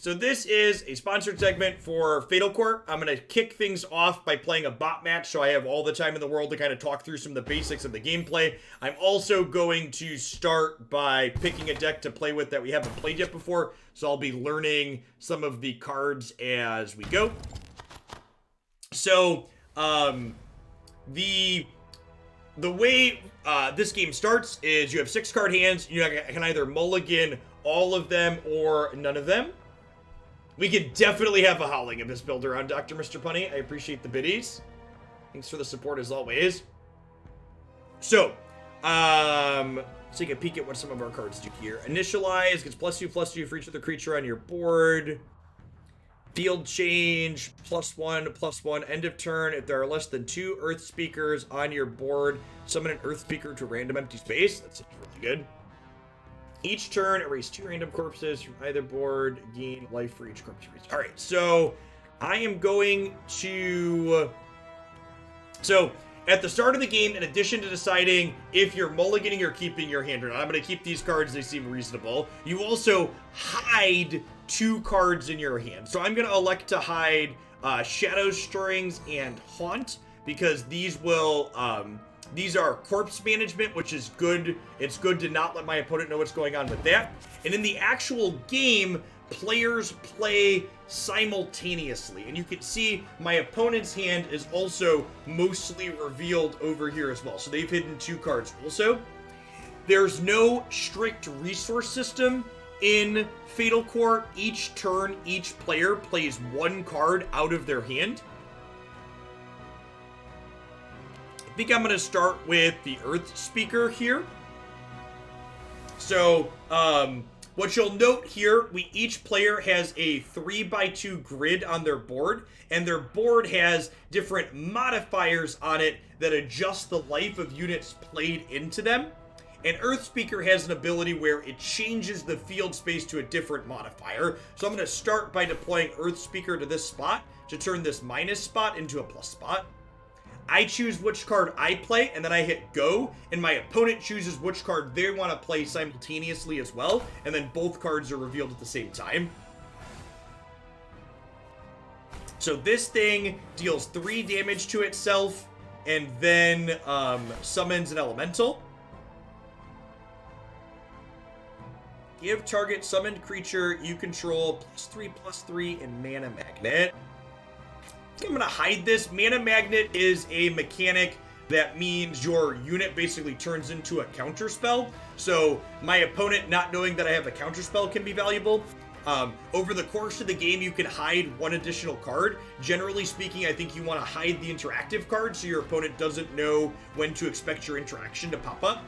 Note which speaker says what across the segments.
Speaker 1: So this is a sponsored segment for Fatal Core. I'm going to kick things off by playing a bot match, so I have all the time in the world to kind of talk through some of the basics of the gameplay. I'm also going to start by picking a deck to play with that we haven't played yet before, so I'll be learning some of the cards as we go. So, the way this game starts is you have 6 card hands. You can either mulligan all of them or none of them. We could definitely have a Howling Abyss builder on Dr. Mr. Punny. I appreciate the biddies. Thanks for the support as always. So, let's take a peek at what some of our cards do here. Initialize gets +2/+2 for each other creature on your board. Field change, +1/+1. End of turn. If there are less than 2 Earth Speakers on your board, summon an Earth Speaker to a random empty space. That seems really good. Each turn, erase 2 random corpses from either board. Gain life for each corpse erased. All right, so I am going to... So, at the start of the game, in addition to deciding if you're mulliganing or keeping your hand or not, I'm going to keep these cards. They seem reasonable. You also hide 2 cards in your hand. So I'm going to elect to hide Shadow Strings and Haunt, because these will... these are corpse management, which is good. It's good to not let my opponent know what's going on with that. And in the actual game, players play simultaneously. And you can see my opponent's hand is also mostly revealed over here as well. So they've hidden 2 cards also. There's no strict resource system in Fatal Core. Each turn, each player plays 1 card out of their hand. I think I'm going to start with the Earth Speaker here. So, what you'll note here, each player has a 3x2 grid on their board, and their board has different modifiers on it that adjust the life of units played into them. And Earth Speaker has an ability where it changes the field space to a different modifier. So I'm going to start by deploying Earth Speaker to this spot to turn this minus spot into a plus spot. I choose which card I play, and then I hit go, and my opponent chooses which card they want to play simultaneously as well, and then both cards are revealed at the same time. So this thing deals 3 damage to itself, and then summons an elemental. Give target summoned creature you control +3/+3 in Mana Magnet. I'm going to hide this. Mana Magnet is a mechanic that means your unit basically turns into a counterspell. So my opponent not knowing that I have a counterspell can be valuable. Over the course of the game, you can hide 1 additional card. Generally speaking, I think you want to hide the interactive card so your opponent doesn't know when to expect your interaction to pop up.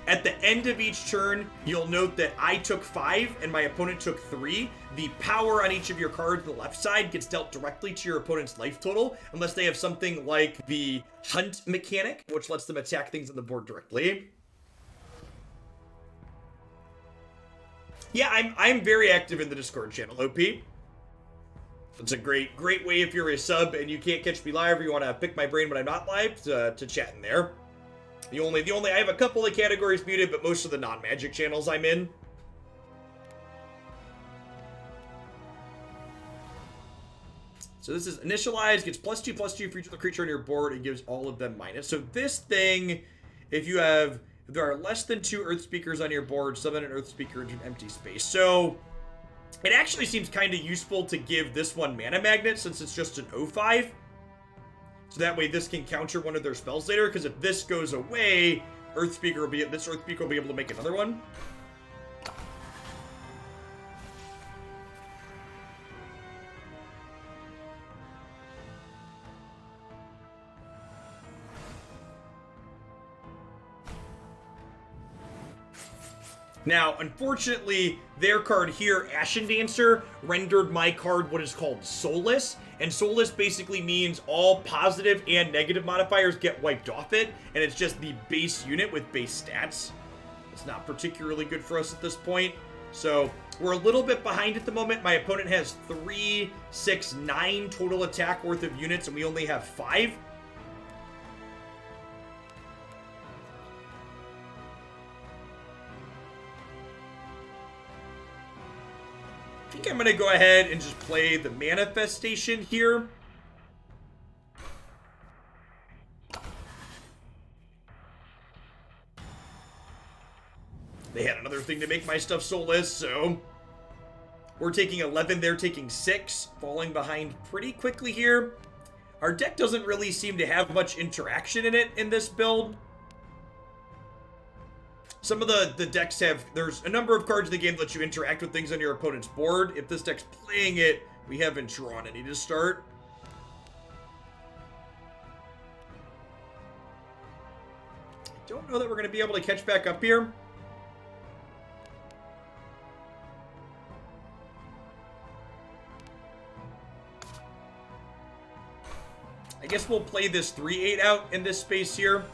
Speaker 1: At the end of each turn, you'll note that I took 5 and my opponent took 3. The power on each of your cards on the left side gets dealt directly to your opponent's life total, unless they have something like the Hunt mechanic, which lets them attack things on the board directly. Yeah, I'm very active in the Discord channel, OP. It's a great way if you're a sub and you can't catch me live or you want to pick my brain when I'm not live to chat in there. The only I have a couple of categories muted, but most of the non-magic channels I'm in. So this is initialize, gets +2/+2 for each other creature on your board, and gives all of them minus. So this thing, if there are less than 2 Earth Speakers on your board, summon an Earth Speaker into an empty space. So it actually seems kind of useful to give this one Mana Magnet since it's just an 0/5. So that way this can counter one of their spells later, because if this goes away, this Earth Speaker will be able to make another one. Now, unfortunately, their card here, Ashen Dancer, rendered my card what is called soulless. And soulless basically means all positive and negative modifiers get wiped off it, and it's just the base unit with base stats. It's not particularly good for us at this point. So we're a little bit behind at the moment. My opponent has 3, 6, 9 total attack worth of units, and we only have 5. think I'm going to go ahead and just play the Manifestation here. They had another thing to make my stuff soulless, so we're taking 11, they're taking 6, falling behind pretty quickly here. Our deck doesn't really seem to have much interaction in it in this build. Some of the decks have, there's a number of cards in the game that let you interact with things on your opponent's board. If this deck's playing it, we haven't drawn any to start. I don't know that we're going to be able to catch back up here. I guess we'll play this 3-8 out in this space here.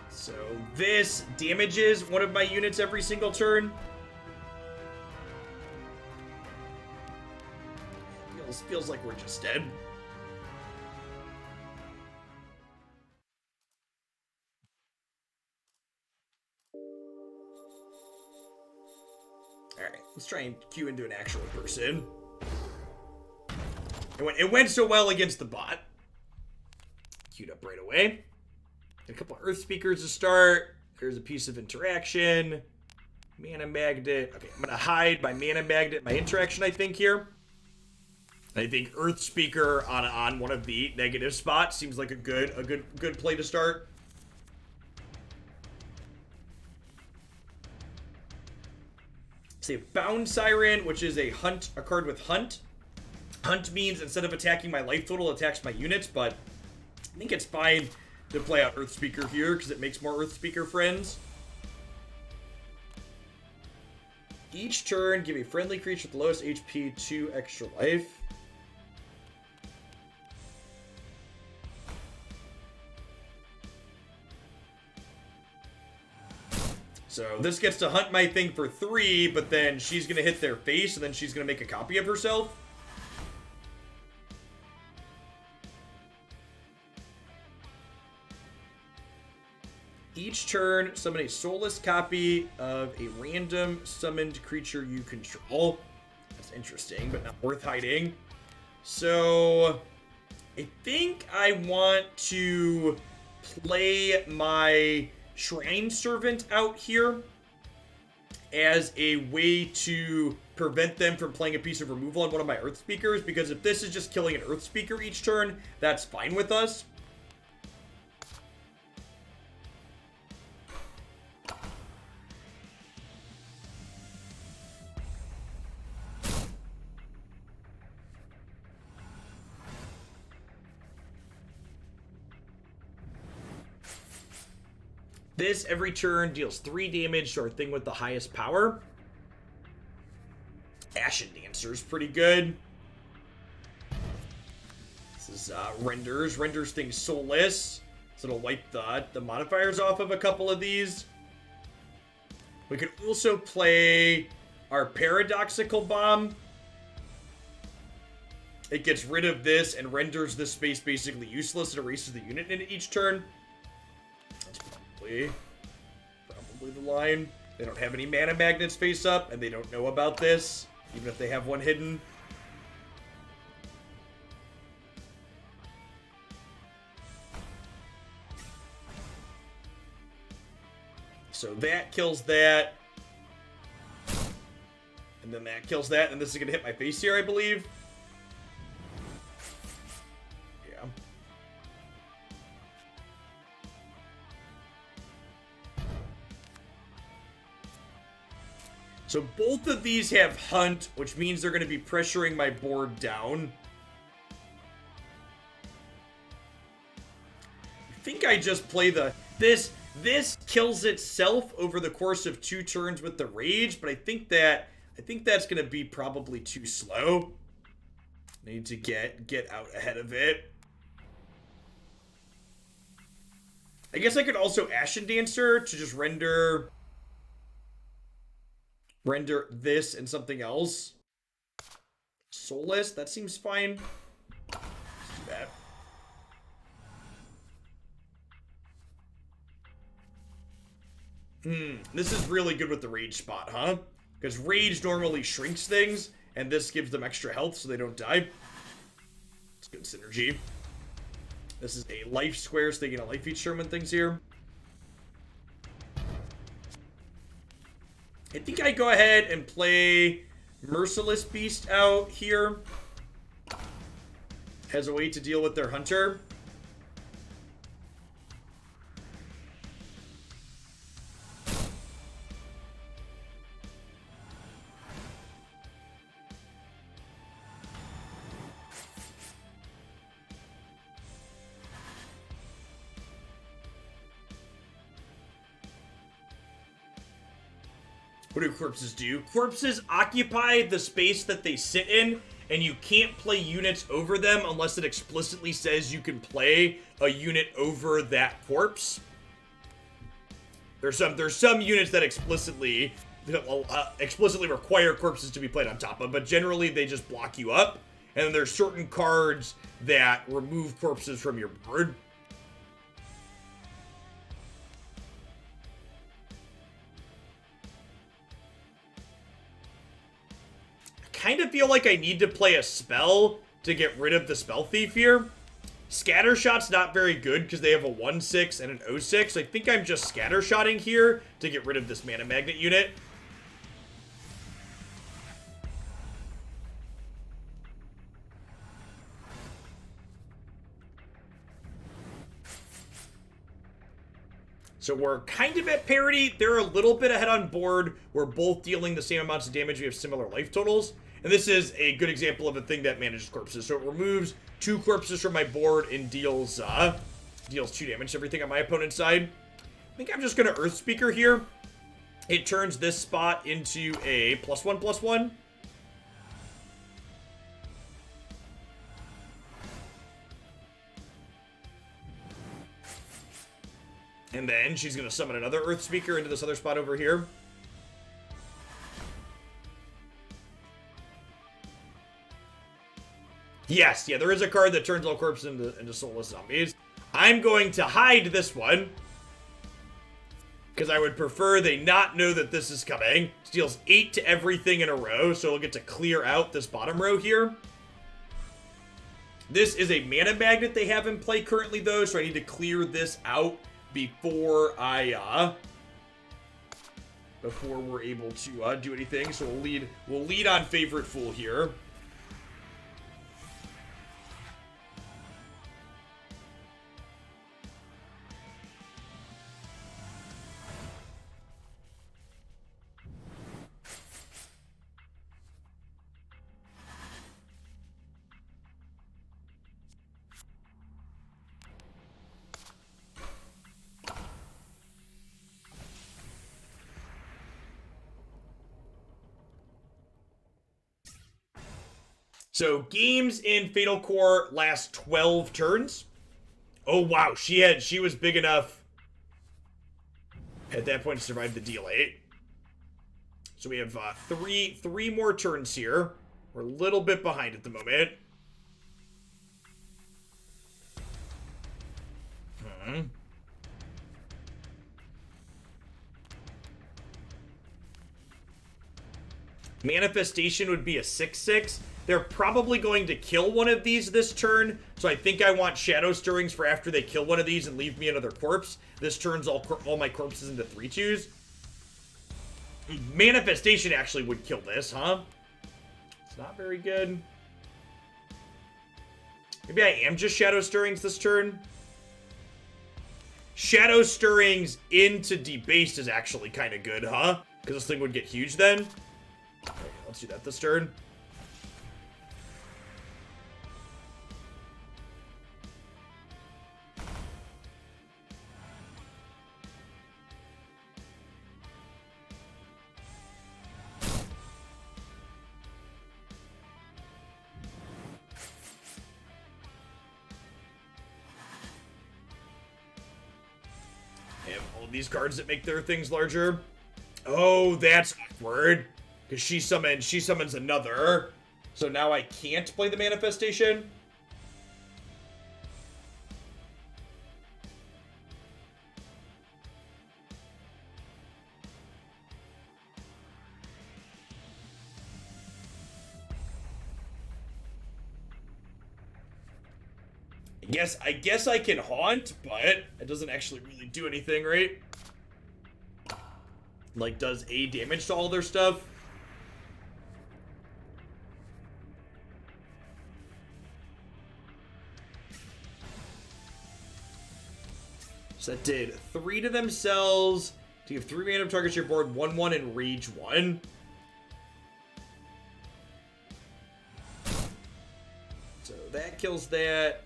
Speaker 1: So this damages one of my units every single turn. Feels like we're just dead. Alright, let's try and queue into an actual person. It went so well against the bot. Queued up right away. A couple of Earth Speakers to start. There's a piece of interaction. Mana Magnet. Okay, I'm gonna hide my Mana Magnet, my interaction, I think, here. I think Earth Speaker on one of the negative spots seems like a good play to start. Say Bound Siren, which is a card with Hunt. Hunt means instead of attacking my life total, it attacks my units, but I think it's fine to play out Earth Speaker here because it makes more Earth Speaker friends. Each turn, give a friendly creature with the lowest HP 2 extra life. So this gets to hunt my thing for 3, but then she's going to hit their face, and then she's going to make a copy of herself. Each turn, summon a soulless copy of a random summoned creature you control. That's interesting, but not worth hiding. So I think I want to play my Shrine Servant out here as a way to prevent them from playing a piece of removal on one of my Earth Speakers, because if this is just killing an Earth Speaker each turn, that's fine with us. This, every turn, deals 3 damage to our thing with the highest power. Ashen Dancer's pretty good. This is Renders. Renders things soulless. So it'll wipe the modifiers off of a couple of these. We could also play our Paradoxical Bomb. It gets rid of this and renders this space basically useless. It erases the unit in each turn. Probably the line. They don't have any mana magnets face up, and they don't know about this, even if they have one hidden. So that kills that. And then that kills that, and this is going to hit my face here, I believe. So both of these have Hunt, which means they're going to be pressuring my board down. I think I just play this kills itself over the course of 2 turns with the Rage, but I think that's going to be probably too slow. I need to get out ahead of it. I guess I could also Ashen Dancer to just render this and something else. Soulless, that seems fine. Let's do that. This is really good with the rage spot, huh? Because rage normally shrinks things, and this gives them extra health so they don't die. It's good synergy. This is a life square, so they get a life each turn when things here. I think I go ahead and play Merciless Beast out here as a way to deal with their hunter. What do corpses do? Corpses occupy the space that they sit in, and you can't play units over them unless it explicitly says you can play a unit over that corpse. There's some units that explicitly require corpses to be played on top of, but generally they just block you up. And then there's certain cards that remove corpses from your board. Kind of feel like I need to play a spell to get rid of the Spell Thief here. Scattershot's not very good because they have a 1/6 and an 0/6. I think I'm just scattershotting here to get rid of this Mana Magnet unit. So we're kind of at parity. They're a little bit ahead on board. We're both dealing the same amounts of damage. We have similar life totals. And this is a good example of a thing that manages corpses. So it removes 2 corpses from my board and deals 2 damage to everything on my opponent's side. I think I'm just going to Earth Speaker here. It turns this spot into a +1/+1. And then she's going to summon another Earth Speaker into this other spot over here. Yes, yeah, there is a card that turns all corpses into soulless zombies. I'm going to hide this one, because I would prefer they not know that this is coming. Deals 8 to everything in a row, so we'll get to clear out this bottom row here. This is a Mana Magnet they have in play currently, though, so I need to clear this out before we're able to do anything. So we'll lead on Favorite Fool here. So games in Fatal Core last 12 turns. Oh wow, she was big enough at that point to survive the deal 8. So we have three more turns here. We're a little bit behind at the moment. Manifestation would be a 6/6. They're probably going to kill one of these this turn, so I think I want Shadow Stirrings for after they kill one of these and leave me another corpse. This turns all my corpses into 3/2s. Manifestation actually would kill this, huh? It's not very good. Maybe I am just Shadow Stirrings this turn. Shadow Stirrings into Debased is actually kind of good, huh? Because this thing would get huge then. Okay, let's do that this turn. These cards that make their things larger. Oh, that's awkward. Because she summons another. So now I can't play the manifestation. I guess I can haunt, but it doesn't actually really do anything, right? Like, does A damage to all their stuff? So that did 3 to themselves. To give 3 random targets to your board, 1/1 and rage 1. So that kills that.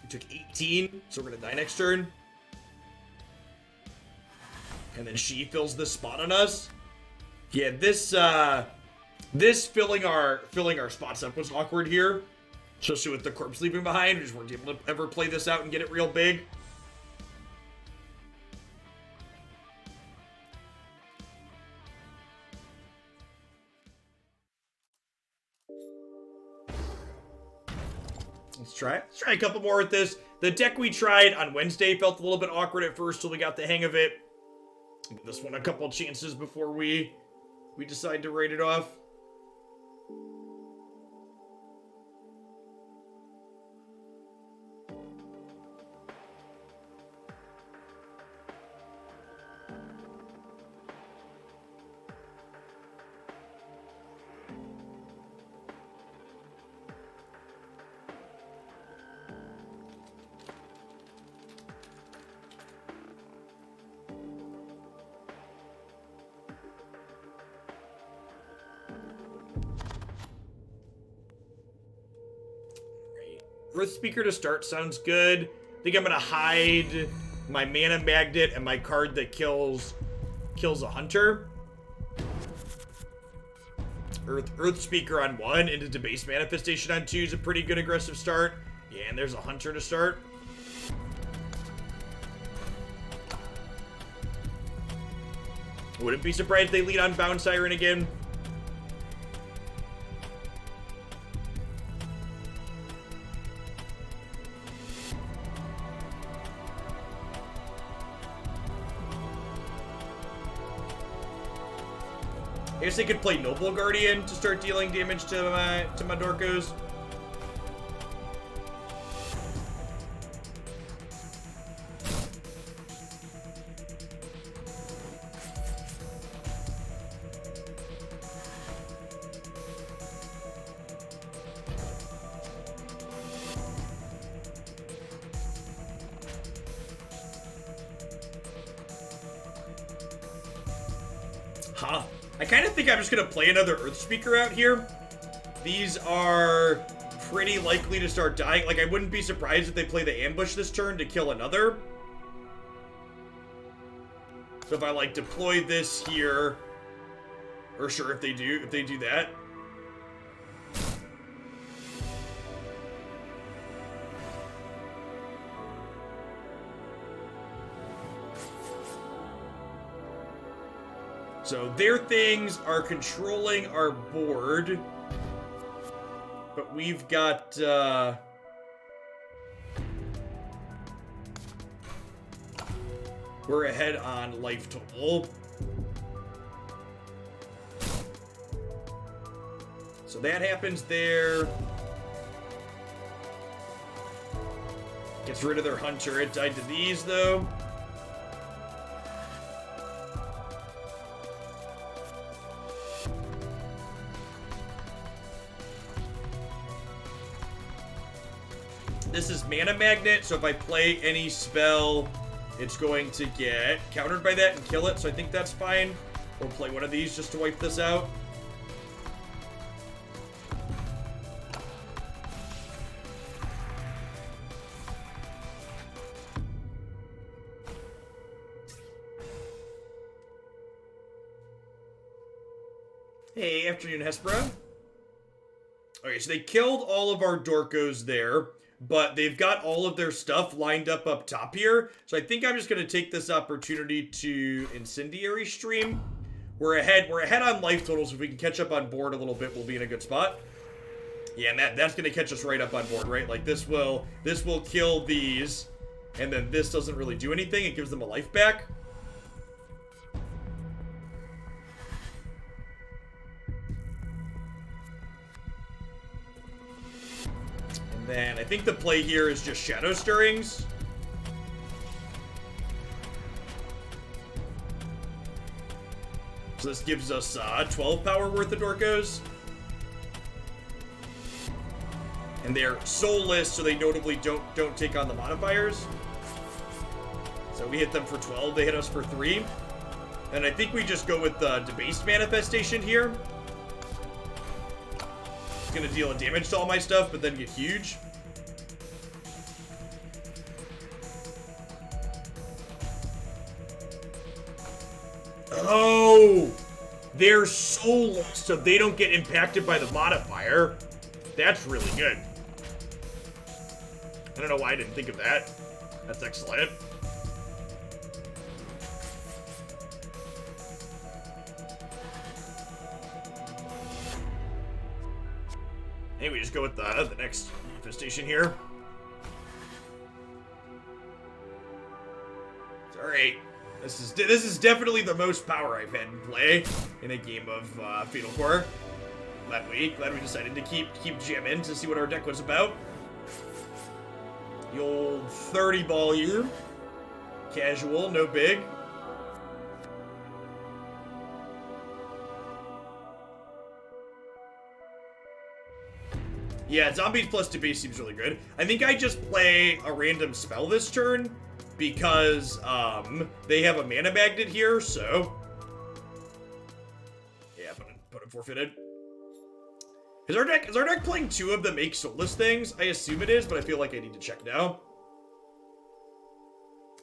Speaker 1: We took 18, so we're gonna die next turn. And then she fills this spot on us. Yeah, this filling our spots up was awkward here. Especially with the corpse leaving behind. We just weren't able to ever play this out and get it real big. Let's try a couple more with this. The deck we tried on Wednesday felt a little bit awkward at first till we got the hang of it. Give this one a couple chances before we decide to write it off. Earth Speaker to start sounds good. I think I'm gonna hide my mana magnet and my card that kills a hunter. Earth Speaker on 1 into Debased Manifestation on 2 is a pretty good aggressive start. Yeah, and there's a hunter to start. Wouldn't be surprised if they lead on Bound Siren again. I guess they could play Noble Guardian to start dealing damage to my Dorkos. Huh. I kind of think I'm just going to play another Earth Speaker out here. These are pretty likely to start dying. Like, I wouldn't be surprised if they play the ambush this turn to kill another. So if I, like, deploy this here, or sure, if they do that. So their things are controlling our board. But we've got, we're ahead on life total. So that happens there. Gets rid of their hunter. It died to these, though. This is Mana Magnet, so if I play any spell, it's going to get countered by that and kill it, so I think that's fine. We'll play one of these just to wipe this out. Hey, afternoon, Hespera. Okay, so they killed all of our Dorkos there. But they've got all of their stuff lined up top here. So I think I'm just going to take this opportunity to Incendiary Stream. We're ahead on life totals. If we can catch up on board a little bit, we'll be in a good spot. Yeah, and that's going to catch us right up on board, right? Like, this will kill these. And then this doesn't really do anything. It gives them a life back. And then I think the play here is just Shadow Stirrings. So this gives us 12 power worth of Dorkos. And they're soulless, so they notably don't take on the modifiers. So we hit them for 12, they hit us for 3. And I think we just go with the Debased Manifestation here. It's gonna deal a damage to all my stuff, but then get huge. Oh! They're soulless, so they don't get impacted by the modifier. That's really good. I don't know why I didn't think of that. That's excellent. Hey, we just go with the next manifestation here. Alright. This is definitely the most power I've had in play in a game of Fatal Core. Glad we decided to keep jamming to see what our deck was about. The old 30 ball here. Casual, no big. Yeah, Zombies plus Debase seems really good. I think I just play a random spell this turn because they have a mana magnet here, so yeah, put him forfeited. Is our deck playing 2 of the make soulless things? I assume it is, but I feel like I need to check now.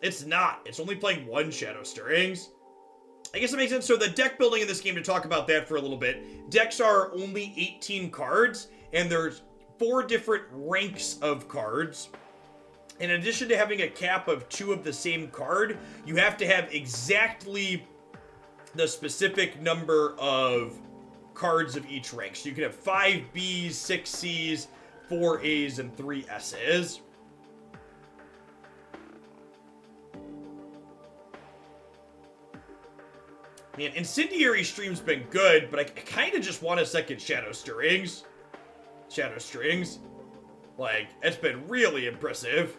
Speaker 1: It's not. It's only playing 1 Shadow Stirrings. I guess that makes sense. So the deck building in this game, to talk about that for a little bit, decks are only 18 cards, and there's 4 different ranks of cards. In addition to having a cap of 2 of the same card, you have to have exactly the specific number of cards of each rank. So you can have 5 Bs, 6 Cs, 4 As, and 3 Ss. Man, Incendiary Stream's been good, but I kind of just want a second Shadow Stirrings. Shadow Strings. Like, it's been really impressive.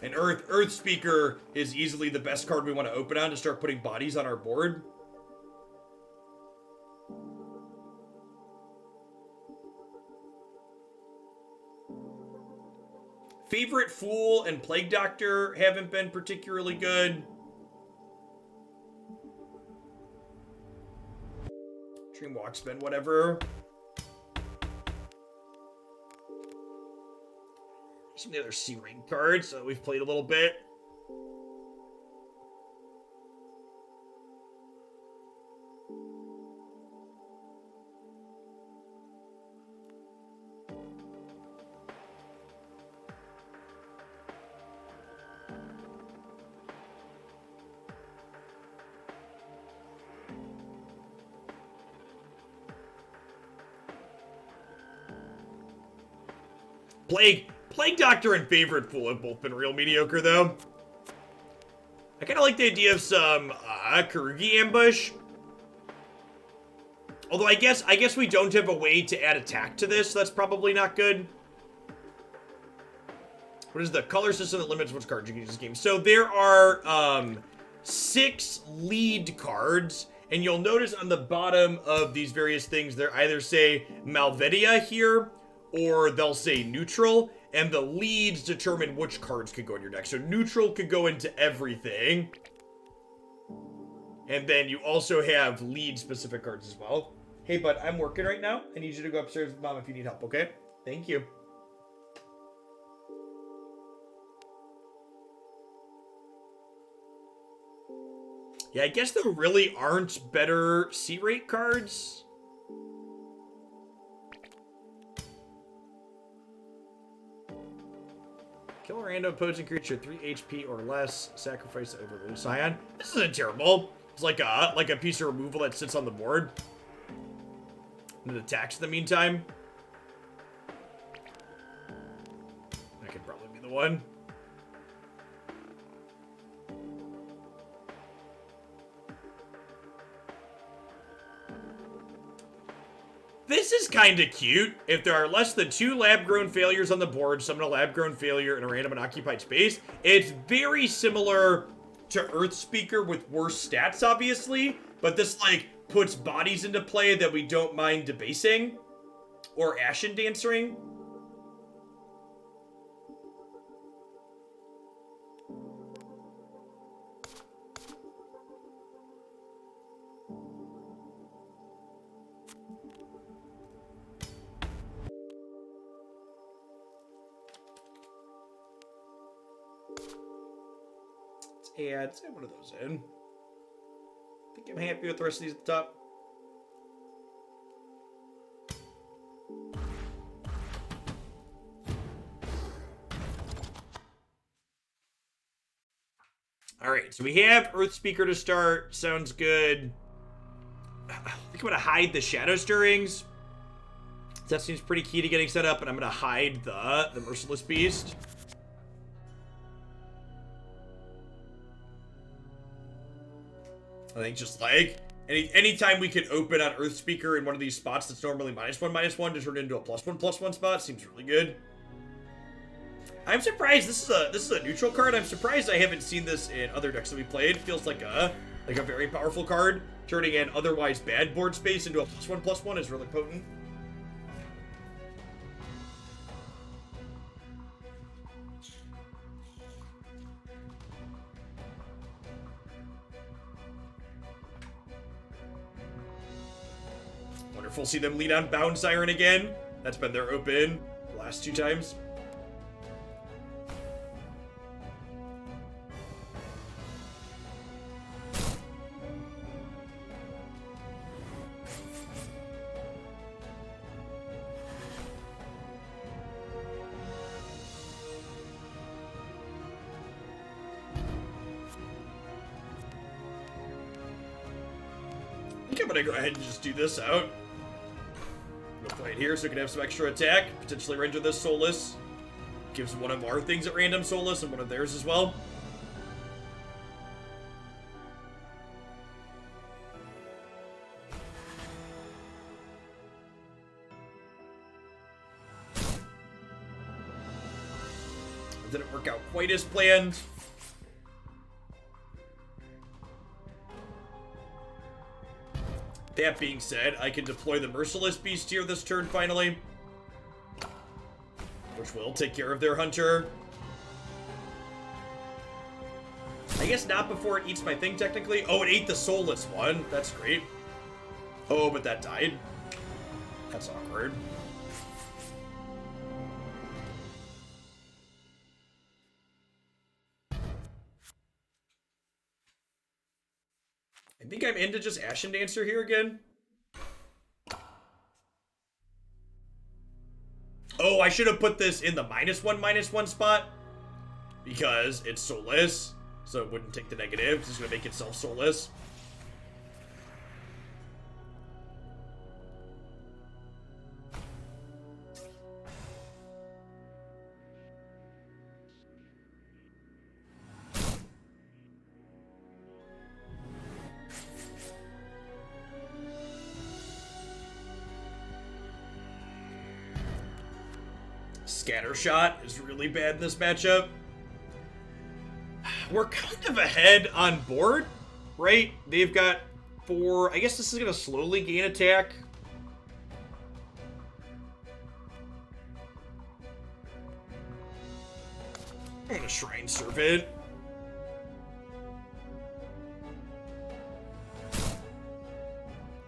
Speaker 1: And Earth Speaker is easily the best card we want to open on to start putting bodies on our board. Favorite Fool and Plague Doctor haven't been particularly good. Dreamwalk's been whatever. Some of the other C-Ring cards that we've played a little bit. Plague Doctor and Favorite Fool have both been real mediocre, though. I kind of like the idea of some Karugi Ambush. Although I guess we don't have a way to add attack to this, so that's probably not good. What is the color system that limits which cards you can use in this game? So there are 6 lead cards, and you'll notice on the bottom of these various things, they either say Maldeva here, or they'll say neutral, and the leads determine which cards could go in your deck. So neutral could go into everything. And then you also have lead-specific cards as well. Hey, bud, I'm working right now. I need you to go upstairs with Mom if you need help, okay? Thank you. Yeah, I guess there really aren't better C-rate cards. Kill a random opposing creature 3 HP or less. Sacrifice the Overload Scion. This isn't terrible. It's like a piece of removal that sits on the board. And it attacks in the meantime. That could probably be the one. This is kind of cute. If there are less than 2 lab-grown failures on the board, summon a lab-grown failure in a random unoccupied space. It's very similar to Earth Speaker with worse stats, obviously, but this, like, puts bodies into play that we don't mind debasing or Ashen Dancering. Yeah, let's add one of those in. I think I'm happy with the rest of these at the top. Alright, so we have Earth Speaker to start. Sounds good. I think I'm going to hide the Shadow Stirrings. That seems pretty key to getting set up, and I'm going to hide the Merciless Beast. I think just like anytime we can open on Earth Speaker in one of these spots that's normally -1/-1 to turn it into a +1/+1 spot seems really good. I'm surprised this is a neutral card. I'm surprised I haven't seen this in other decks that we played. It feels like a very powerful card. Turning an otherwise bad board space into a +1/+1 is really potent. Wonderful. See them lead on Bound Siren again. That's been their open the last 2 times. I think I'm gonna go ahead and just do this out. We'll play it here so we can have some extra attack. Potentially render this Soulless. Gives one of our things at random Soulless and one of theirs as well. It didn't work out quite as planned. That being said, I can deploy the Merciless Beast here this turn finally, which will take care of their Hunter. I guess not before it eats my thing, technically. Oh, it ate the Soulless one. That's great. Oh, but that died. That's awkward. I think I'm into just Ashen Dancer here again. Oh, I should have put this in the -1/-1 spot because it's Soulless, so it wouldn't take the negative. It's going to make itself Soulless. Scattershot is really bad in this matchup. We're kind of ahead on board, right? They've got 4. I guess this is going to slowly gain attack. I'm going to Shrine Servant.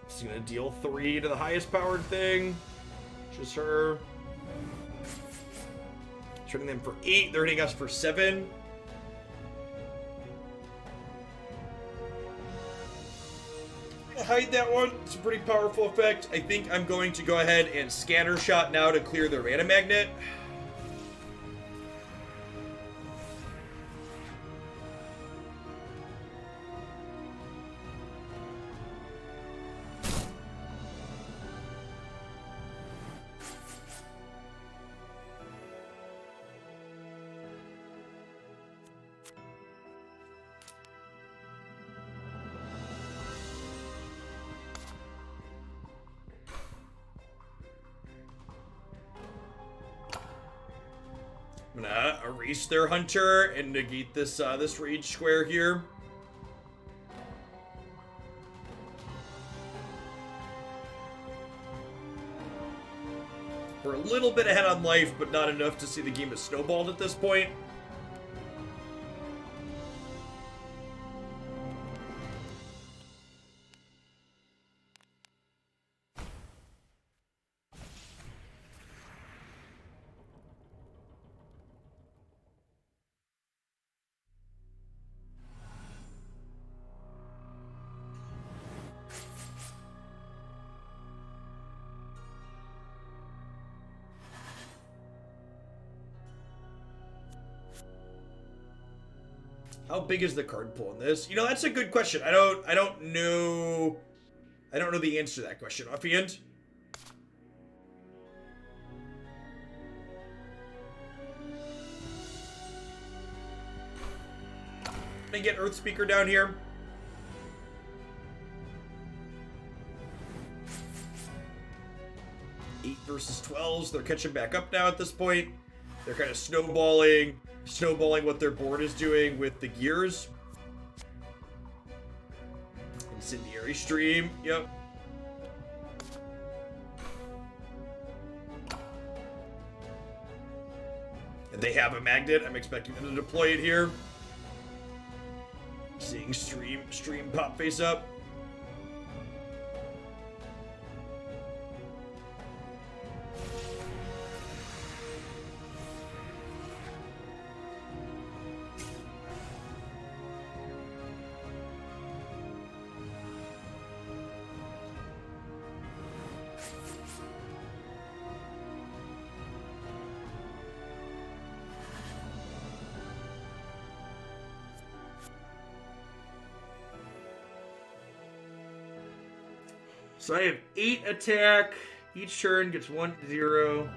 Speaker 1: This is going to deal 3 to the highest powered thing, which is her. Turning them for 8, they're hitting us for 7. Hide that one. It's a pretty powerful effect. I think I'm going to go ahead and Scattershot now to clear their Mana Magnet. erase their hunter and negate this this rage square here. We're a little bit ahead on life, but not enough to see the game has snowballed at this point. How big is the card pool in this? You know, that's a good question. I don't know the answer to that question offhand. Can I get Earth Speaker down here? Eight versus 12s. They're catching back up now at this point. They're kind of snowballing what their board is doing with the gears. Incendiary Stream, yep. And they have a magnet. I'm expecting them to deploy it here. Seeing stream pop face up. So I have 8 attack. Each turn gets 1-0.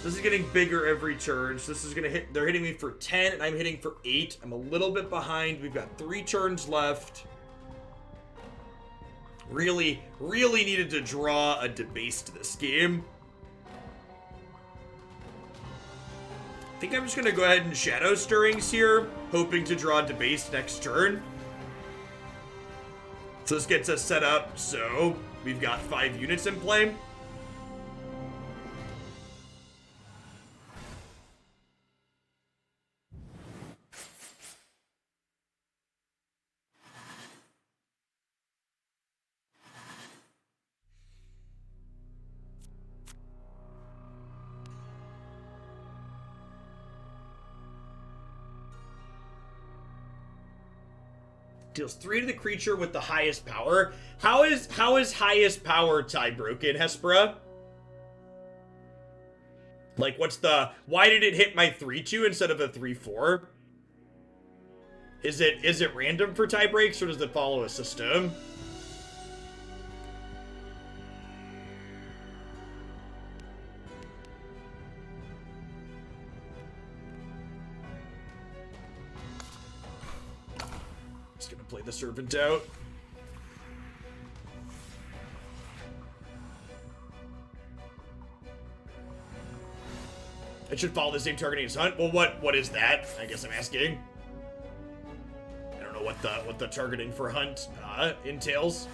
Speaker 1: This is getting bigger every turn. So this is gonna hit. They're hitting me for 10, and I'm hitting for 8. I'm a little bit behind. We've got 3 turns left. Really needed to draw a debased this game. I think I'm just gonna go ahead and Shadow Stirrings here, hoping to draw debased next turn. So this gets us set up, so we've got 5 units in play. Deals 3 to the creature with the highest power. How is highest power tie broken, Hespera? Like, why did it hit my 3-2 instead of a 3-4? Is it random for tie breaks, or does it follow a system? Play the servant out. It should follow the same targeting as hunt. Well, what is that? I guess I'm asking. I don't know what the targeting for hunt entails.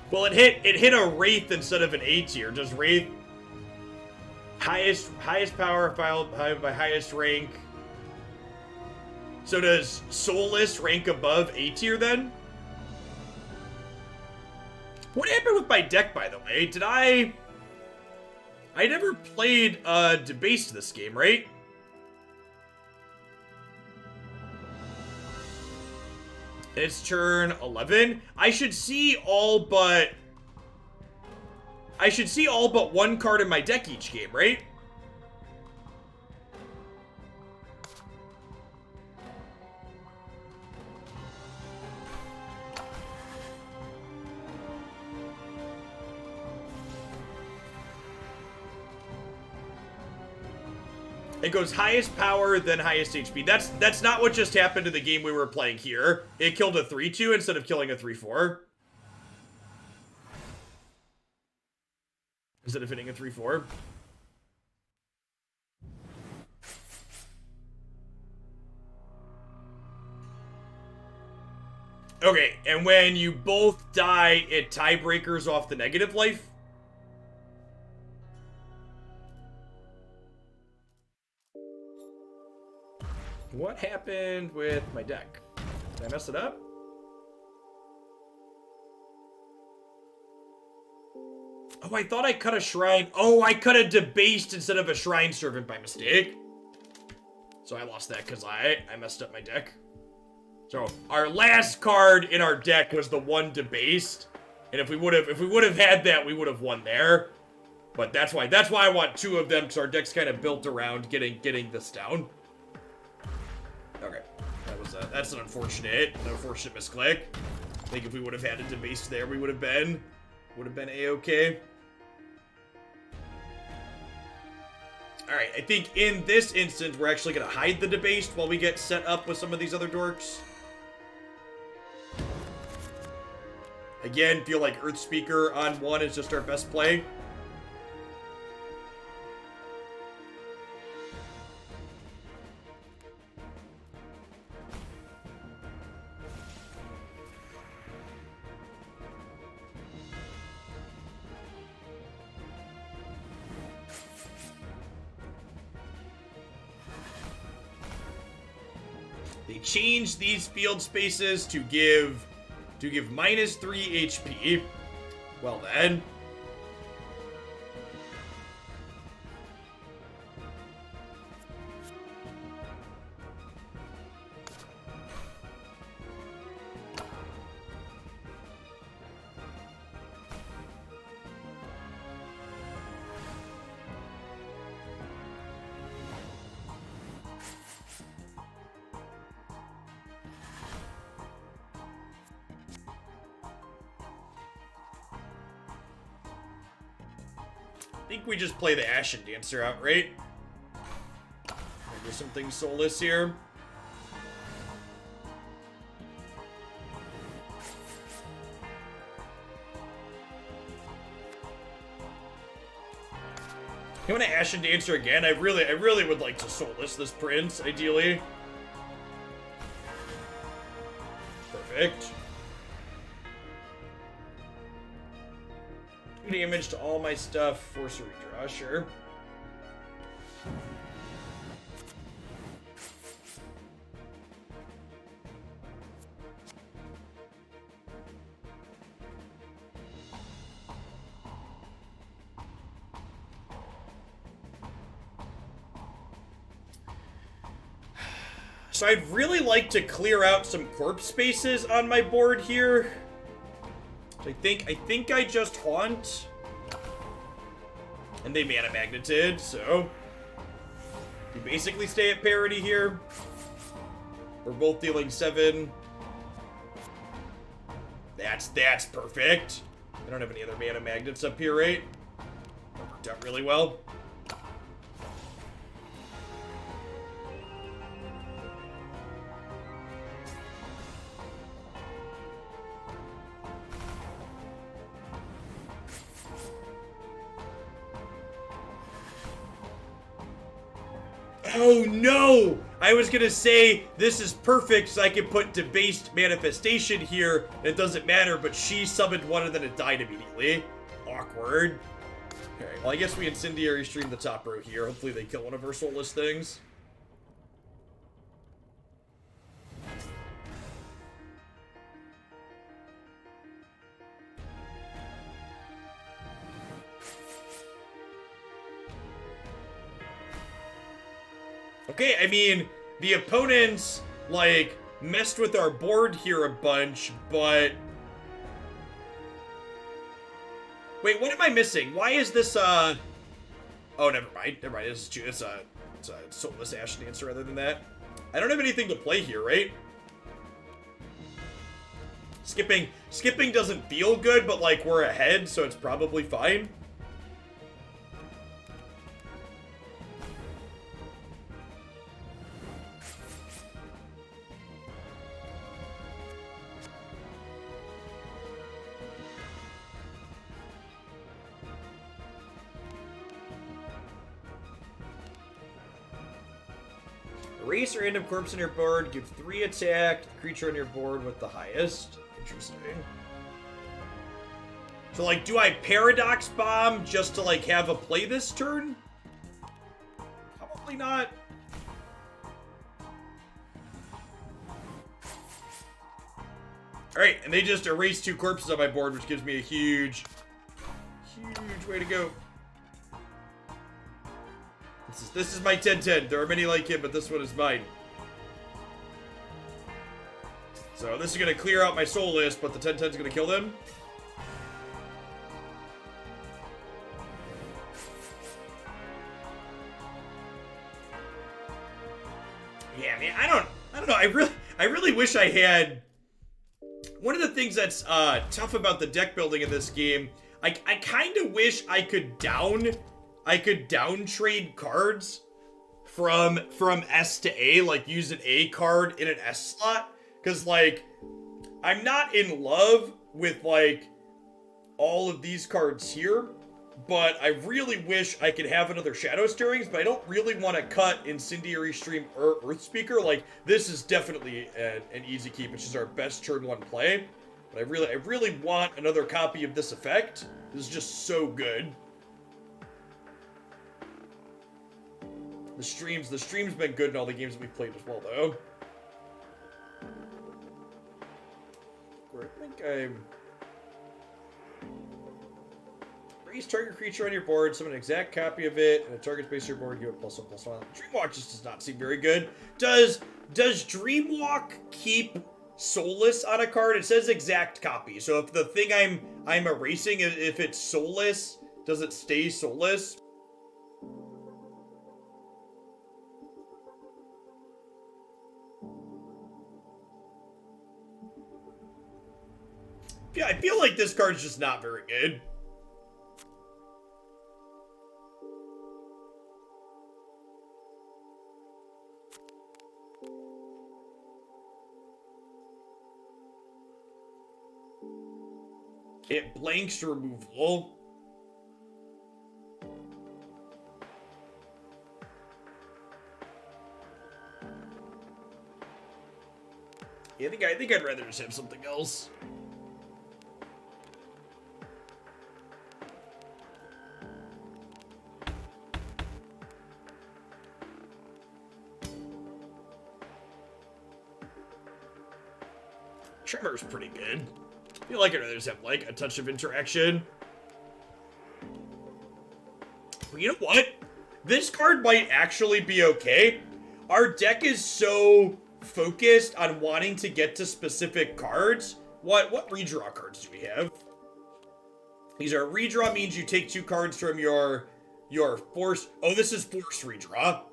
Speaker 1: Well, it hit a Wraith instead of an A tier. Does Wraith highest power followed by highest rank? So does Soulless rank above A tier then? What happened with my deck, by the way? Did I never played Debased this game, right? It's turn 11. I should see all but one card in my deck each game, right? It goes highest power, then highest HP. That's not what just happened in the game we were playing here. It killed a 3-2 instead of killing a 3-4. Instead of hitting a 3-4. Okay, and when you both die, it tiebreakers off the negative life. What happened with my deck? Did I mess it up? Oh, I thought I cut a shrine. Oh, I cut a debased instead of a shrine servant by mistake. So I lost that because I messed up my deck. So our last card in our deck was the one debased, and if we would have had that, we would have won there. But that's why I want two of them, because our deck's kind of built around getting this down. Okay, that's an unfortunate misclick. I think if we would have had a debased there, we would have been a-okay. All right, I think in this instance, we're actually gonna hide the debased while we get set up with some of these other dorks. Again, feel like Earth Speaker on one is just our best play. They changed these field spaces to give -3 HP. Well then. I think we just play the Ashen Dancer outright. Maybe something soulless here. You want to Ashen Dancer again? I really would like to soulless this prince, ideally. Perfect. Damage to all my stuff, force a redraw, sure. So I'd really like to clear out some corpse spaces on my board here. I think I just haunt. And they mana magneted, so we basically stay at parity here. We're both dealing 7. That's perfect. I don't have any other mana magnets up here, right? That worked out really well. Oh no! I was gonna say this is perfect so I can put debased manifestation here. It doesn't matter, but she summoned one and then it died immediately. Awkward. Okay, well I guess we incendiary stream the top row here. Hopefully they kill one of our soulless things. Okay, I mean, the opponents, like, messed with our board here a bunch, but... Wait, what am I missing? Why is this, Oh, never mind. It's a soulless Ashen Dancer rather than that. I don't have anything to play here, right? Skipping doesn't feel good, but, like, we're ahead, so it's probably fine. Erase a random corpse on your board. Give 3 attack to the creature on your board with the highest. Interesting. So, like, do I Paradox Bomb just to, like, have a play this turn? Probably not. Alright, and they just erased 2 corpses on my board, which gives me a huge way to go. This is my 10-10. There are many like him, but this one is mine. So this is going to clear out my soul list, but the 10-10 is going to kill them. Yeah, man, I don't know. I really wish I had. One of the things that's tough about the deck building in this game, I kind of wish I could down trade cards from S to A, like use an A card in an S slot, because like I'm not in love with like all of these cards here, but I really wish I could have another Shadow Stirrings, but I don't really want to cut Incendiary Stream or Earth Speaker. Like, this is definitely an easy keep, which is our best turn 1 play. But I really want another copy of this effect. This is just so good. The stream's been good in all the games that we've played as well, though. Where I think I'm... Raise target creature on your board, summon an exact copy of it, and a target space your board, you have +1/+1. Dreamwalk just does not seem very good. Does Dreamwalk keep Soulless on a card? It says exact copy. So if the thing I'm erasing, if it's soulless, does it stay soulless? Yeah, I feel like this card's just not very good. It blanks removal. Yeah, I think I'd rather just have something else. Tremor's pretty good. I feel like I'd rather just have, like, a touch of interaction. But you know what? This card might actually be okay. Our deck is so focused on wanting to get to specific cards. What redraw cards do we have? These are redraw, means you take 2 cards from your force. Oh, this is force redraw.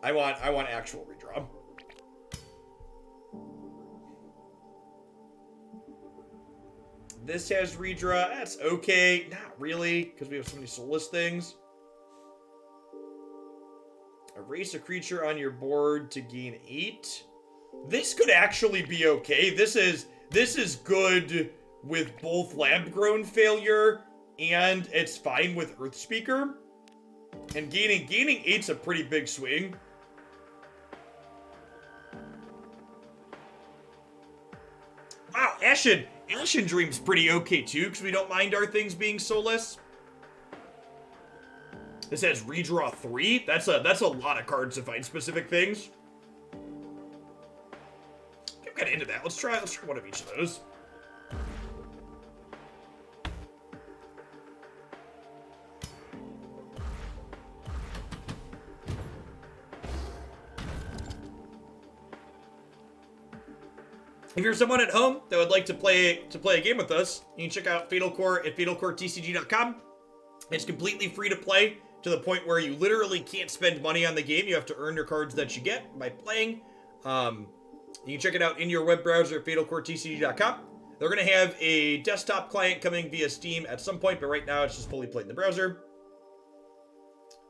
Speaker 1: I want actual redraw. This has redraw. That's okay. Not really, because we have so many soulless things. Erase a creature on your board to gain 8. This could actually be okay. This is good with both lab-grown failure, and it's fine with Earthspeaker. And gaining 8's a pretty big swing. Wow, Ashen Dream's pretty okay too, because we don't mind our things being soulless. This has redraw 3. That's a lot of cards to find specific things. I'm kind of into that. Let's try one of each of those. If you're someone at home that would like to play a game with us, you can check out Fatal Core at fatalcoretcg.com. It's completely free to play, to the point where you literally can't spend money on the game. You have to earn your cards that you get by playing. You can check it out in your web browser at fatalcoretcg.com. They're going to have a desktop client coming via Steam at some point, but right now it's just fully played in the browser.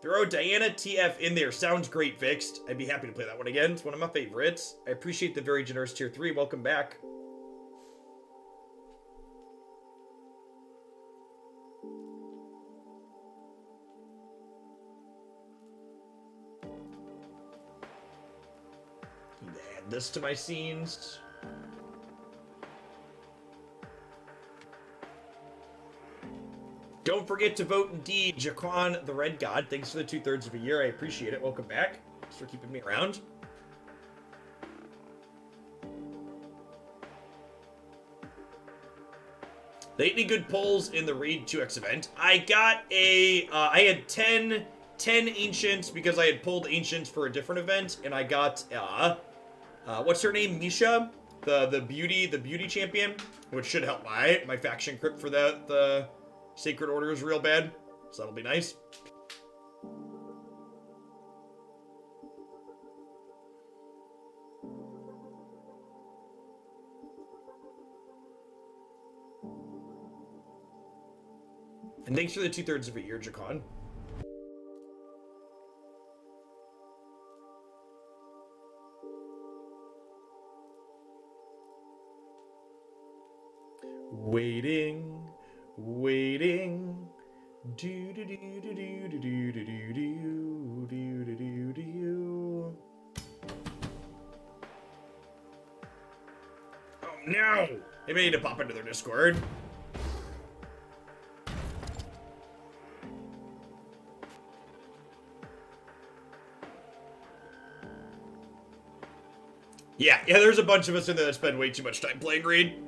Speaker 1: Throw Diana TF in there. Sounds great, Fixed. I'd be happy to play that one again. It's one of my favorites. I appreciate the very generous tier 3. Welcome back. add this to my scenes. Don't forget to vote indeed. Jaquan the Red God, thanks for the 2/3 of a year. I appreciate it. Welcome back. Thanks for keeping me around. They any good polls in the Raid 2X event. I got a, I had 10 Ancients because I had pulled Ancients for a different event, and I got, what's her name? Misha? The beauty champion, which should help my faction crypt for the Sacred Order is real bad, so that'll be nice. And thanks for the 2/3 of a year, Jaquan. Waiting. Do do do do do do do do do do do do. Oh no! They may need to pop into their Discord. Yeah, there's a bunch of us in there that spend way too much time playing Raid.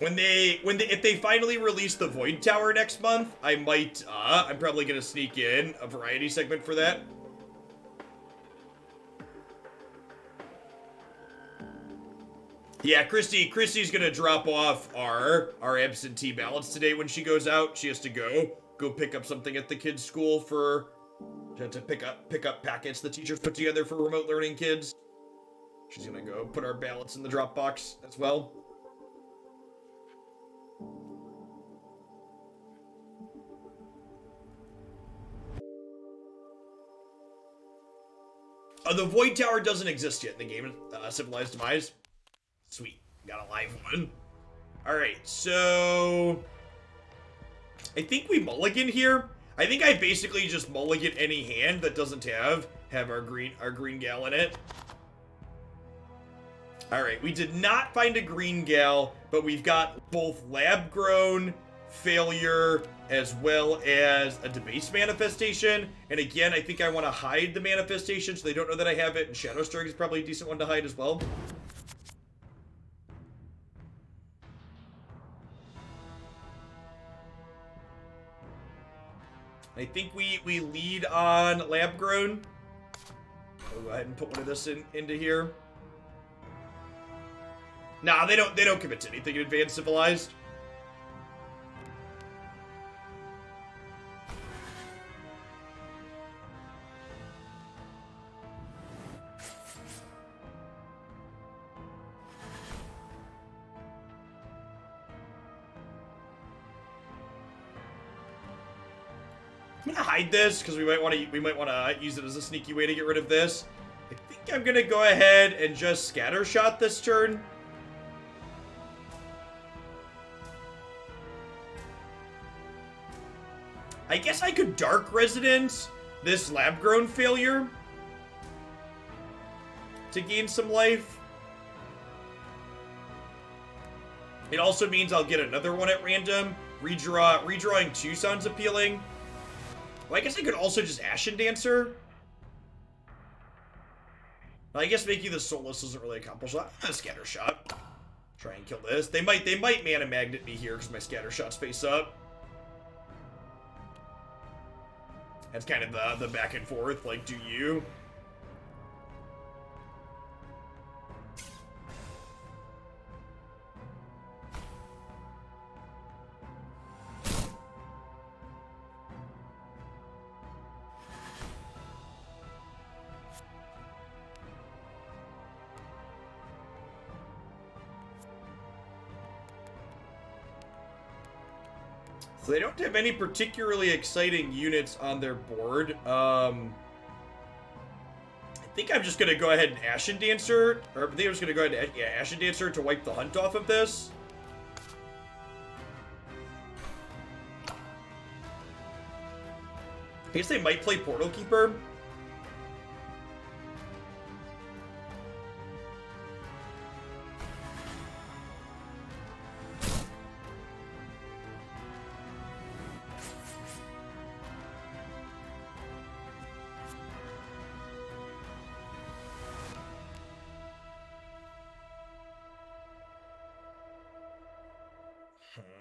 Speaker 1: If they finally release the Void Tower next month, I might, I'm probably gonna sneak in a variety segment for that. Yeah, Christy's gonna drop off our absentee ballots today when she goes out. She has to go pick up something at the kids' school to pick up packets the teachers put together for remote learning kids. She's gonna go put our ballots in the drop box as well. The Void Tower doesn't exist yet in the game, Civilized Demise. Sweet, got a live one. Alright, so I think we mulligan here. I think I basically just mulligan any hand that doesn't have our green gal in it. Alright, we did not find a green gal, but we've got both lab grown, failure, as well as a debase manifestation. And again, I think I want to hide the manifestation so they don't know that I have it, and Shadow Stirring is probably a decent one to hide as well. I think we lead on lab grown. I'll go ahead and put one of this into here. Nah, they don't commit to anything in Advanced Civilized. I'm gonna hide this because we might want to use it as a sneaky way to get rid of this. I think I'm gonna go ahead and just scattershot this turn. I guess I could Dark Residence this lab-grown failure to gain some life. It also means I'll get another one at random. Redrawing 2 sounds appealing. Well, I guess I could also just Ashen Dancer. I guess making the Soulless doesn't really accomplish that. A Scatter Shot. Try and kill this. They might Mana Magnet me here because my Scatter Shot's face up. That's kind of the back and forth, like, do you? So they don't have any particularly exciting units on their board. I think I'm just going to go ahead and Ashen Dancer. Or I think I'm just going to go ahead and Ashen Dancer to wipe the hunt off of this. I guess they might play Portal Keeper.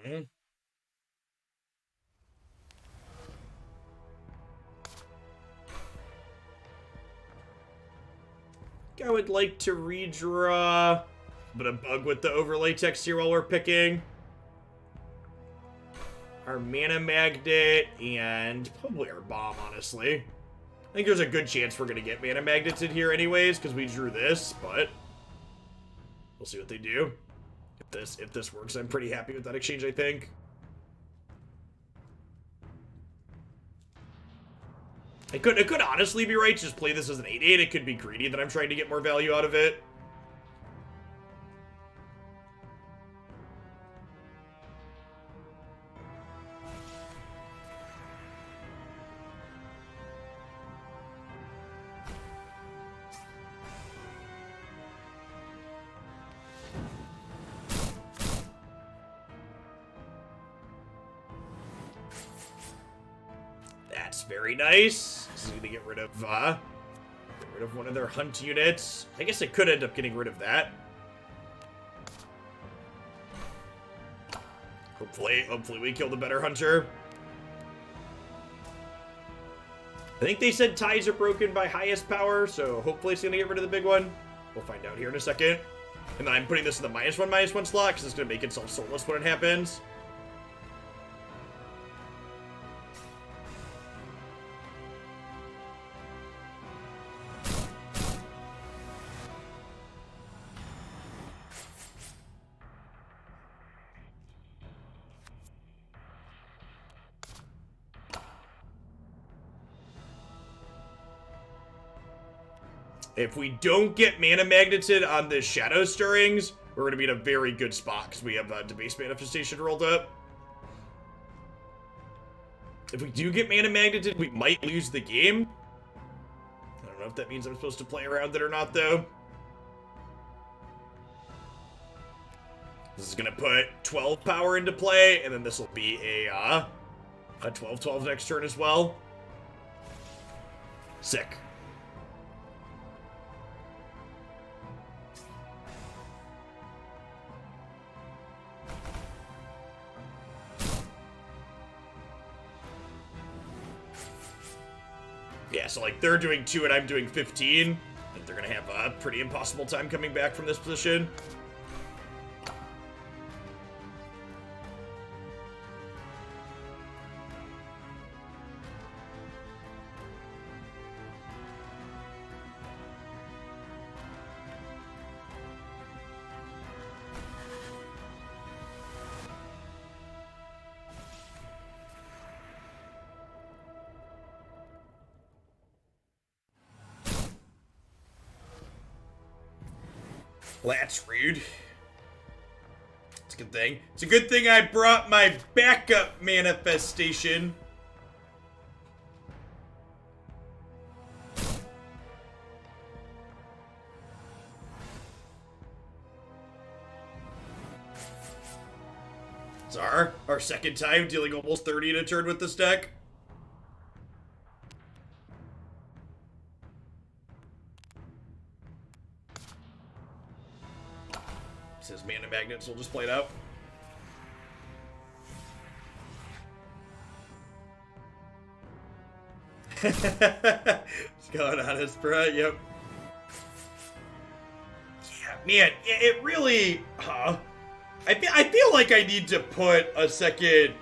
Speaker 1: Mhm. I would like to redraw, but a bug with the overlay text here while we're picking. Our mana magnet and probably our bomb, honestly. I think there's a good chance we're gonna get mana magnets in here anyways, because we drew this, but we'll see what they do. If this works, I'm pretty happy with that exchange, I think. It could honestly be right to just play this as an 8/8. It could be greedy that I'm trying to get more value out of it. That's very nice. This is gonna get rid of one of their hunt units. I guess it could end up getting rid of that. Hopefully we kill the better hunter. I think they said ties are broken by highest power, so hopefully it's gonna get rid of the big one. We'll find out here in a second. And then I'm putting this in the -1/-1 slot because it's gonna make itself soulless when it happens. If we don't get mana magneted on the Shadow Stirrings, we're going to be in a very good spot because we have Debased Manifestation rolled up. If we do get mana magneted, we might lose the game. I don't know if that means I'm supposed to play around it or not, though. This is going to put 12 power into play, and then this will be a 12/12 next turn as well. Sick. Yeah, so like they're doing 2 and I'm doing 15. I think they're gonna have a pretty impossible time coming back from this position. Well, that's rude. It's a good thing. It's a good thing I brought my backup manifestation. It's our second time dealing almost 30 in a turn with this deck. Says mana magnets, we'll just play it out. What's going on, Espera? Yep. Yeah, man, it really, I feel like I need to put a second.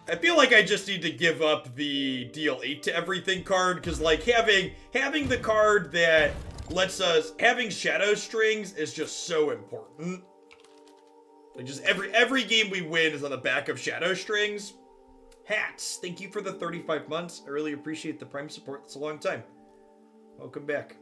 Speaker 1: I feel like I just need to give up the deal 8 to everything card, because like having the card that lets us, having Shadow Strings is just so important. Like just every game we win is on the back of Shadow Strings. Hats, thank you for the 35 months. I really appreciate the Prime support. It's a long time. Welcome back.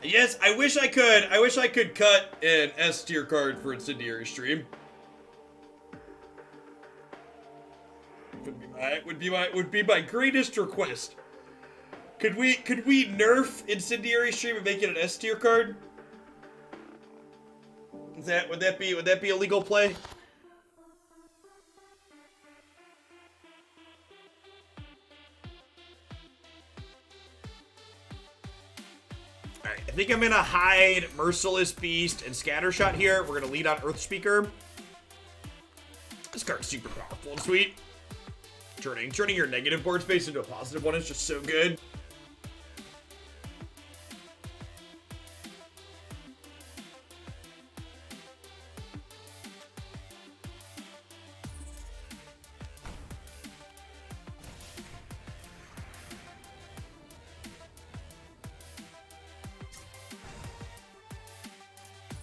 Speaker 1: Yes, I wish I could. I wish I could cut an S tier card for Incendiary Stream. Would be my greatest request. Could we nerf Incendiary Stream and make it an S tier card? Would that be a legal play? Alright, I think I'm gonna hide Merciless Beast and Scattershot here. We're gonna lead on Earth Speaker. This card's super powerful and sweet. Turning your negative board space into a positive one is just so good.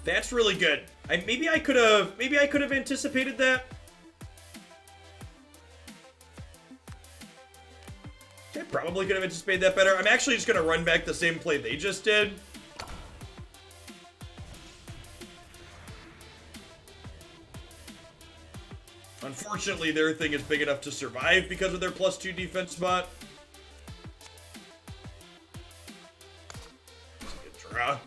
Speaker 1: That's really good. Maybe I could have anticipated that. I probably could have anticipated that better. I'm actually just gonna run back the same play they just did. Unfortunately, their thing is big enough to survive because of their +2 defense spot. Good draw.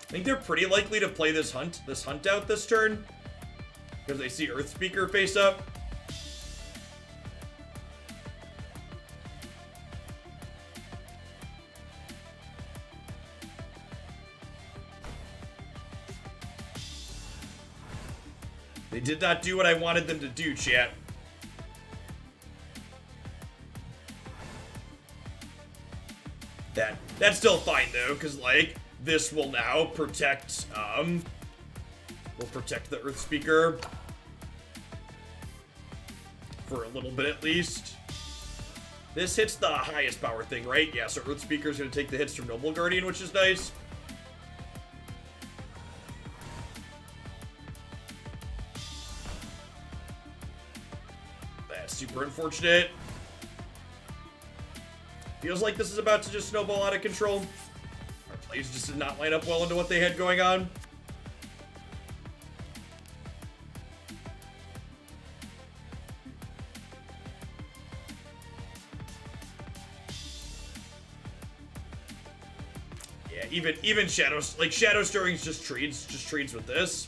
Speaker 1: I think they're pretty likely to play this hunt out this turn because they see Earth Speaker face up. They did not do what I wanted them to do, chat. That's still fine though, because like this will now protect the Earth Speaker for a little bit at least. This hits the highest power thing, right? Yeah, so Earth Speaker's gonna take the hits from Noble Guardian, which is nice. That's super unfortunate. Feels like this is about to just snowball out of control. Our plays just did not line up well into what they had going on. Yeah, even Shadow Stirring's just trades with this.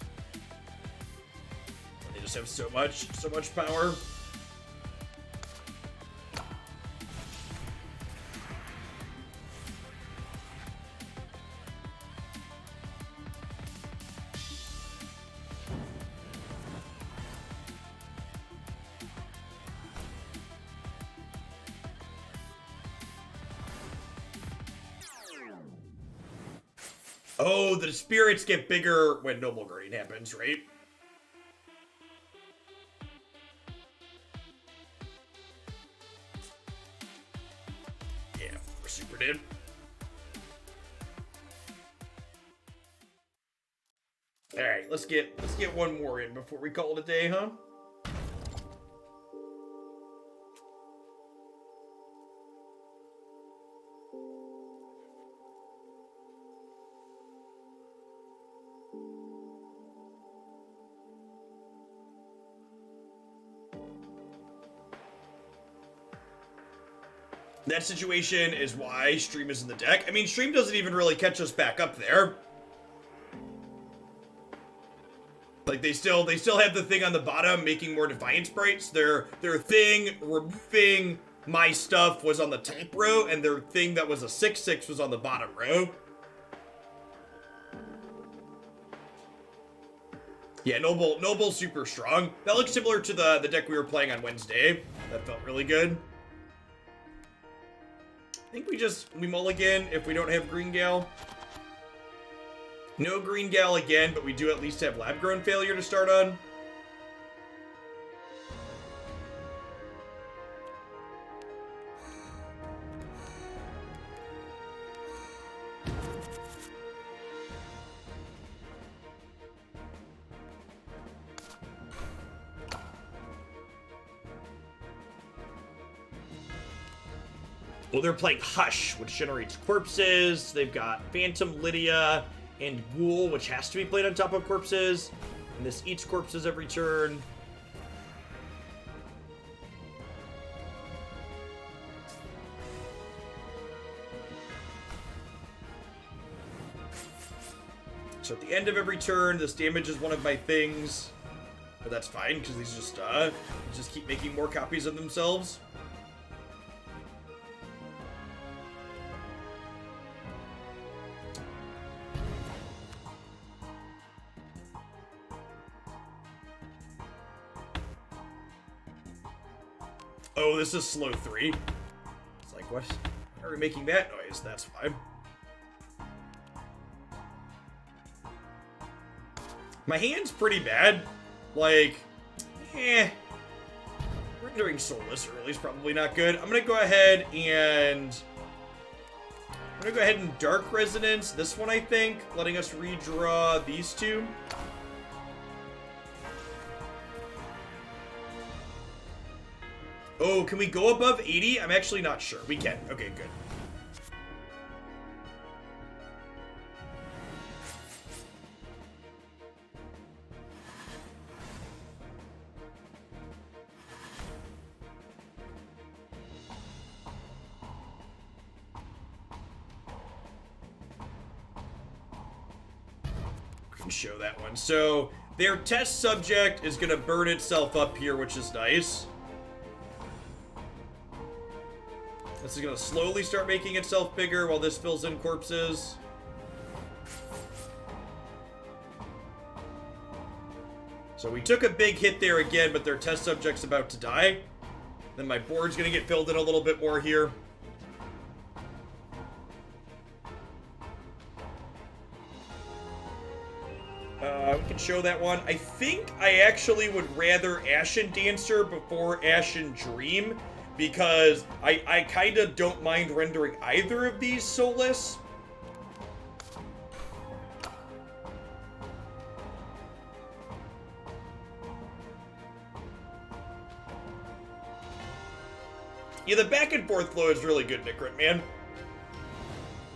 Speaker 1: They just have so much power. Oh, the spirits get bigger when Noble Guardian happens, right? Yeah, we're super dead. Alright, let's get one more in before we call it a day, huh? That situation is why Stream is in the deck. I mean, Stream doesn't even really catch us back up there. Like, they still have the thing on the bottom making more Defiant Sprites. Their thing removing my stuff was on the top row, and their thing that was a 6/6 was on the bottom row. Yeah, Noble's super strong. That looks similar to the deck we were playing on Wednesday. That felt really good. I think we mulligan if we don't have Green Gal. No Green Gal again, but we do at least have Lab Grown Failure to start on. Well, they're playing Hush, which generates corpses. They've got Phantom Lydia and Ghoul, which has to be played on top of corpses. And this eats corpses every turn. So at the end of every turn, this damages one of my things. But that's fine, because these just keep making more copies of themselves. Oh, this is slow 3. It's like, what? Why are we making that noise? That's fine. My hand's pretty bad. Like, rendering Soulless early is probably not good. I'm gonna go ahead and Dark Resonance this one, I think, letting us redraw these two. Oh, can we go above 80? I'm actually not sure. We can. Okay, good. Show that one. So their test subject is going to burn itself up here, which is nice. This is going to slowly start making itself bigger while this fills in corpses. So we took a big hit there again, but their test subject's about to die. Then my board's going to get filled in a little bit more here. We can show that one. I think I actually would rather Ashen Dancer before Ashen Dream, because I kind of don't mind rendering either of these soulless. Yeah, the back and forth flow is really good, Nicrit, man.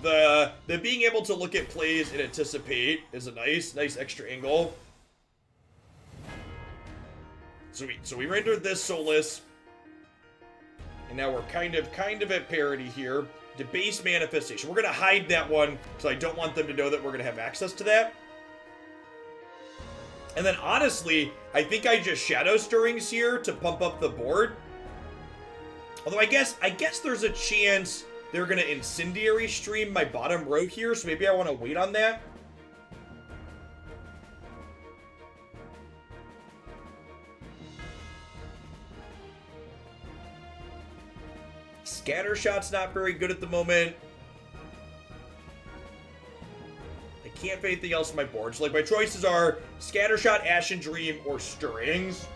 Speaker 1: The being able to look at plays and anticipate is a nice extra angle. So we rendered this soulless, and now we're kind of at parity here. Debase Manifestation. We're gonna hide that one because I don't want them to know that we're gonna have access to that. And then honestly, I think I just Shadow Stirrings here to pump up the board. Although I guess there's a chance they're gonna Incendiary Stream my bottom row here, so maybe I want to wait on that. Scattershot's not very good at the moment. I can't have anything else on my board. So like my choices are Scattershot, Ashen Dream, or Stirrings.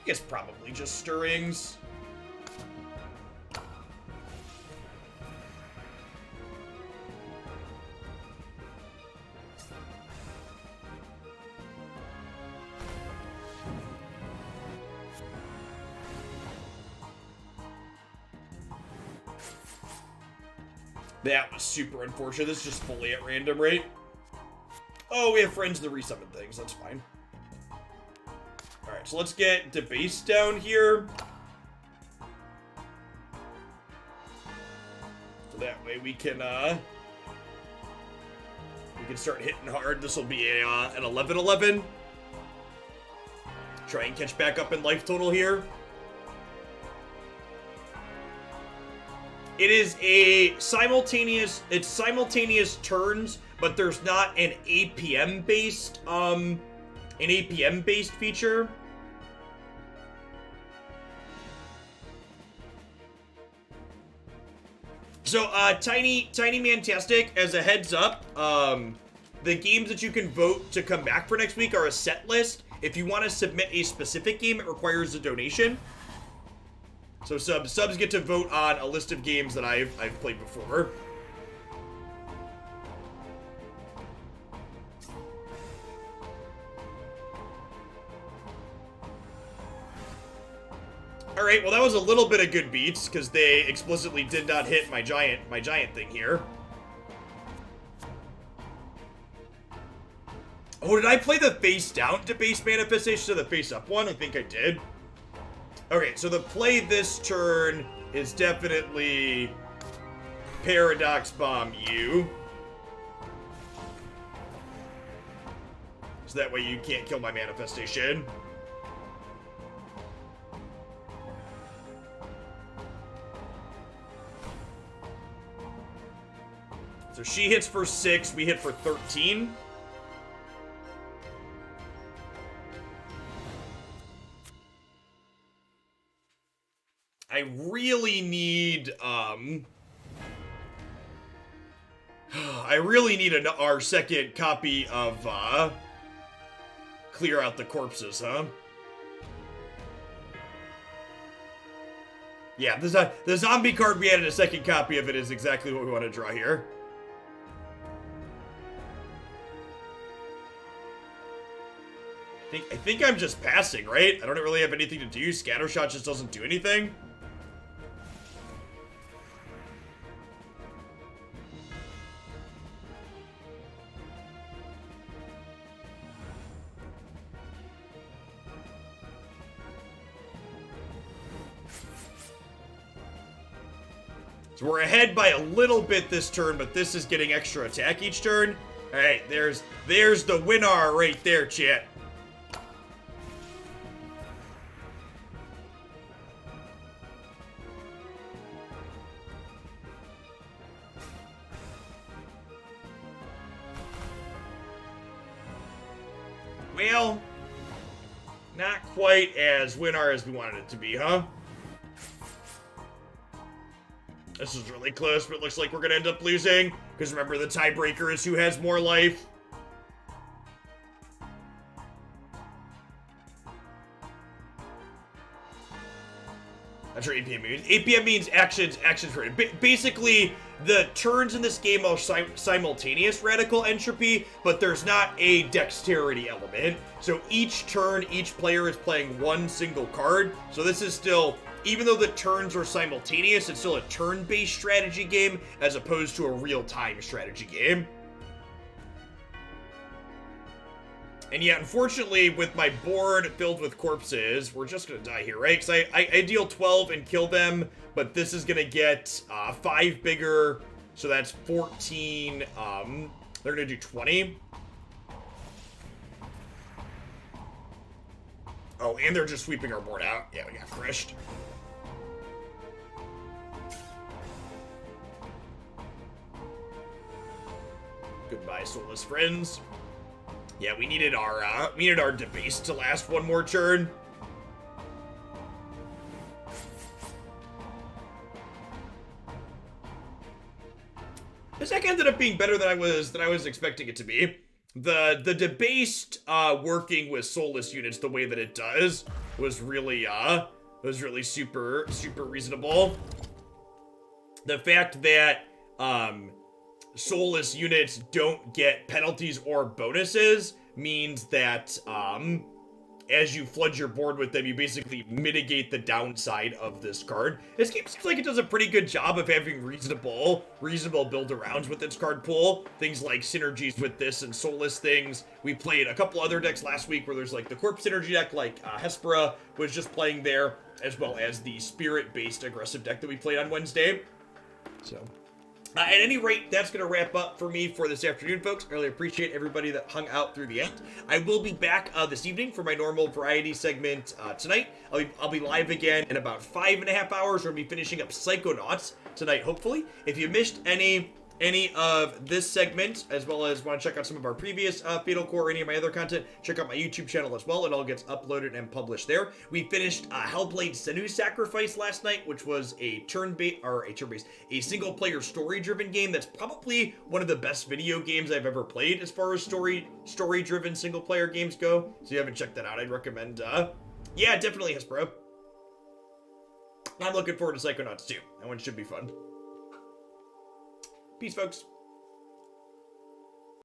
Speaker 1: I guess probably just Stirrings. That was super unfortunate. This is just fully at random, right? Oh, we have friends to resummon things. That's fine. Alright, so let's get Debase down here. So that way we can start hitting hard. This will be an 11-11. Try and catch back up in life total here. It is simultaneous turns, but there's not an APM based feature. So Tiny Mantastic, as a heads up, the games that you can vote to come back for next week are a set list. If you want to submit a specific game, it requires a donation. So subs get to vote on a list of games that I've played before. Alright, well that was a little bit of good beats, because they explicitly did not hit my giant thing here. Oh, did I play the face down debased manifestation to the face up one? I think I did. Okay, so the play this turn is definitely Paradox Bomb you. So that way you can't kill my manifestation. So she hits for 6, we hit for 13. I really need, I really need our second copy of, Clear Out the Corpses, huh? Yeah, the zombie card we added a second copy of it is exactly what we want to draw here. I think I'm just passing, right? I don't really have anything to do. Scattershot just doesn't do anything. So we're ahead by a little bit this turn, but this is getting extra attack each turn. All right, there's the winner right there, chat. Well, not quite as winner as we wanted it to be, huh? This is really close, but it looks like we're gonna end up losing. Because remember, the tiebreaker is who has more life. That's what APM means. APM means actions for it. Basically, the turns in this game are simultaneous radical entropy, but there's not a dexterity element. So each turn, each player is playing one single card. So this is still, even though the turns are simultaneous, it's still a turn-based strategy game as opposed to a real-time strategy game. And yet, unfortunately, with my board filled with corpses, we're just going to die here, right? Because I deal 12 and kill them, but this is going to get 5 bigger, so that's 14. They're going to do 20. Oh, and they're just sweeping our board out. Yeah, we got crushed. Goodbye, soulless friends. Yeah, we needed our debase to last one more turn. This deck ended up being better than I was expecting it to be. The debased working with soulless units the way that it does was really super reasonable. The fact that soulless units don't get penalties or bonuses means that as you flood your board with them, you basically mitigate the downside of this card. This game seems like it does a pretty good job of having reasonable build-arounds with its card pool. Things like synergies with this and soulless things. We played a couple other decks last week where there's like the Corpse Synergy deck, like Hespera was just playing there, as well as the Spirit-based aggressive deck that we played on Wednesday. So at any rate, that's going to wrap up for me for this afternoon, folks. I really appreciate everybody that hung out through the end. I will be back this evening for my normal variety segment tonight. I'll be live again in about 5.5 hours. We'll be finishing up Psychonauts tonight, hopefully. If you missed any of this segment, as well as want to check out some of our previous Fatal Core or any of my other content, check out my YouTube channel as well. It all gets uploaded and published there. We finished Hellblade: Senua's Sacrifice last night, which was a single-player story-driven game that's probably one of the best video games I've ever played as far as story-driven single-player games go. So if you haven't checked that out, I'd recommend, yeah, definitely Hespera. I'm looking forward to Psychonauts too. That one should be fun. Peace, folks.